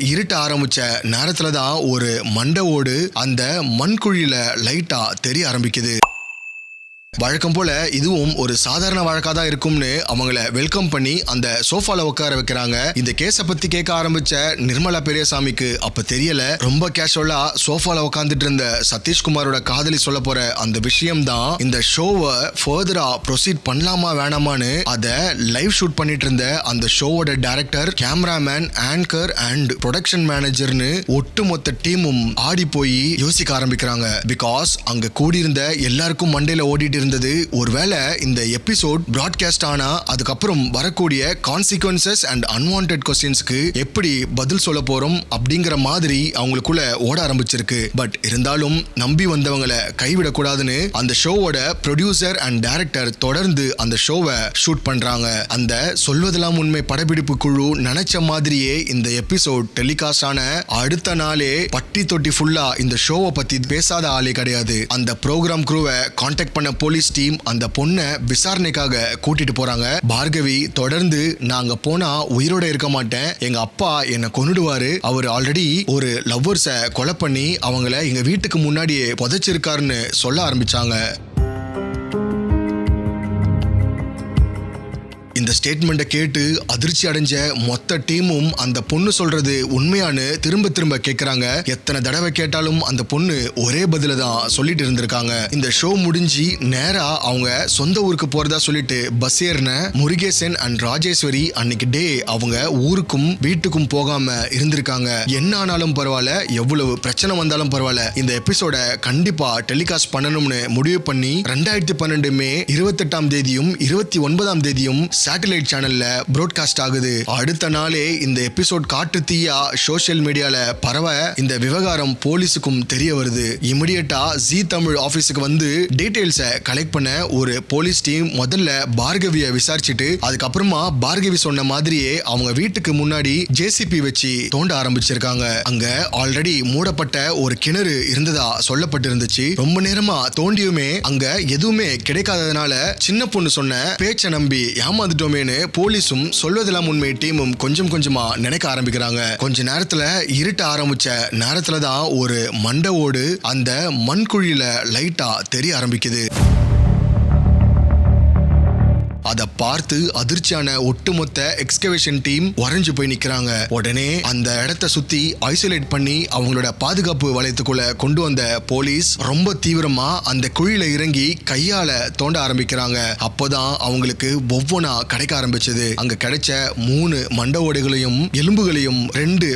இருட்ட ஆரம்பிச்ச நேரத்துல தான் ஒரு மண்டை ஓடு அந்த மண்குழியில லைட்டா தெரிய ஆரம்பிக்குது. வழக்கம் போல இதுவும் ஒரு சாதாரண வழக்கா தான் இருக்கும்னு அவங்கள வெல்கம் பண்ணி அந்த சோஃபால உட்கார வைக்கிறாங்க. இந்த கேஸ பத்தி கேட்க ஆரம்பிச்ச நிர்மலா பெரியசாமிக்கு அப்ப தெரியல, ரொம்ப கேஷுவலா சோஃபால உட்கார்ந்துட்டு இருந்த சதீஷ்குமாரோட காதலி சொல்ல போற அந்த விஷயம் தான் இந்த ஷோவை ஃபர்தரா ப்ரொசீட் பண்ணலாமா வேணாமான்னு அத லைவ் ஷூட் பண்ணிட்டு இருந்த அந்த ஷோவோட director, cameraman, anchor and production மேனேஜர்னு ஒட்டுமொத்த டீமும் ஆடி போய் யோசிக்க ஆரம்பிக்கிறாங்க. பிகாஸ் அங்க கூடியிருந்த எல்லாருக்கும் மண்டையில ஓடிட்டு இருந்தது, ஒருவேளை இந்த எபிசோட் பிராட்காஸ்ட் ஆனா அதுக்கப்புறம் வரக்கூடிய கான்சிக்வன்சஸ் அண்ட் அன்வான்டட் क्वेश्चंसக்கு எப்படி பதில் சொல்ல போறோம் அப்படிங்கிற மாதிரி அவங்களுக்குள்ள ஓட ஆரம்பிச்சிருக்கு. பட் இருந்தாலும் நம்பி வந்தவங்களை கைவிடக்கூடாதுன்னு அந்த ஷோவோட ப்ரொடியூசர் அண்ட் டைரக்டர் தொடர்ந்து அந்த ஷோவை ஷூட் பண்றாங்க. அந்த சொல்வதெல்லாம் உண்மை படப்பிடிப்பு குழு நினைச்ச மாதிரியே இந்த எபிசோட் டெலிகாஸ்ட் ஆன அடுத்த நாளே பட்டி தொட்டி ஃபுல்லா இந்த ஷோவை பத்தி பேசாத ஆளே கிடையாது. அந்த ப்ரோக்ராம் குரூவை கான்டாக்ட் பண்ண போலீஸ் டீம் அந்த பொண்ணை விசாரணைக்காக கூட்டிட்டு போறாங்க. பார்கவி தொடர்ந்து, நாங்க போனா உயிரோட இருக்க மாட்டேன், எங்க அப்பா என்ன கொன்னுடுவாரு, அவர் ஆல்ரெடி ஒரு லவ்வர்ஸை கொலை பண்ணி அவங்கள எங்க வீட்டுக்கு முன்னாடியே புதைச்சிருக்காருன்னு சொல்ல ஆரம்பிச்சாங்க. இந்த ஸ்டேட்மெண்ட்டை கேட்டு அதிர்ச்சி அடைஞ்ச மொத்த டீமும் அந்த பொண்ணு சொல்றது உண்மையானு திரும்ப திரும்ப கேட்கறாங்க. எத்தனை தடவை கேட்டாலும் அந்த பொண்ணு ஒரே பதில தான் சொல்லிட்டு இருந்திருக்காங்க. இந்த ஷோ முடிஞ்சு நேரா அவங்க சொந்த ஊருக்கு போறதா சொல்லிட்டு பஸ் ஏறின முருகேசன் அண்ட் ராஜேஸ்வரி அன்னைக்கு டே அவங்க ஊருக்கும் வீட்டுக்கும் போகாம இருந்திருக்காங்க. என்ன ஆனாலும் பரவாயில்ல, எவ்வளவு பிரச்சனை வந்தாலும் பரவாயில்ல, இந்த எபிசோட கண்டிப்பா டெலிகாஸ்ட் பண்ணணும்னு முடிவு பண்ணி 2012 மே 28 29 சேட்டலைட் சேனல்ல பிராட்காஸ்ட் ஆகுது. அடுத்த நாளே இந்த எபிசோட் காட்டு தீயா சோஷியல் மீடியால பரவ இந்த விவகாரம் போலீஸுக்கும் தெரிய வருது. இமிடியேட்டா ஜி தமிழ் ஆபீஸுக்கு வந்து டீடைல்ஸை கலெக்ட் பண்ண ஒரு போலீஸ் டீம் முதல்ல பார்கவியை விசாரிச்சுட்டு அதுக்கப்புறமா பார்கவி சொன்ன மாதிரியே அவங்க வீட்டுக்கு முன்னாடி ஜேசிபி வச்சு தோண்ட ஆரம்பிச்சிருக்காங்க. அங்க ஆல்ரெடி மூடப்பட்ட ஒரு கிணறு இருந்ததா சொல்லப்பட்டிருந்துச்சு. ரொம்ப நேரமா தோண்டியுமே அங்க எதுவுமே கிடைக்காததுனால சின்ன பொண்ணு சொன்ன பேச்சை நம்பி ஏமாந்துட்டோமேனு போலீஸும் சொல்வதெல்லாம் உண்மை டீமும் கொஞ்சம் கொஞ்சமா நினைக்க ஆரம்பிக்கிறாங்க. கொஞ்ச நேரத்துல இருட்ட ஆரம்பிச்ச நேரத்துல தான் ஒரு மண்டை ஓடு அந்த மண்குழியில லைட்டா தெரிய ஆரம்பிக்குது. அதை பார்த்து அதிர்ச்சியான ஒட்டுமொத்த எக்ஸ்கவேஷன் டீம் உறைஞ்சு போய் நிக்கிறாங்க. உடனே அந்த இடத்தை சுத்தி ஐசோலேட் பண்ணி அவங்களோட பாதுகாப்பு வளையத்துக்குள்ள கொண்டு வந்த போலீஸ் ரொம்ப தீவிரமா அந்த குழியில இறங்கி கையால தோண்ட ஆரம்பிக்கிறாங்க. அப்போதான் அவங்களுக்கு ஒவ்வொன்னா கிடைக்க ஆரம்பிச்சது. அங்க கிடைச்ச 3 மண்டை ஓடுகளையும் எலும்புகளையும் 2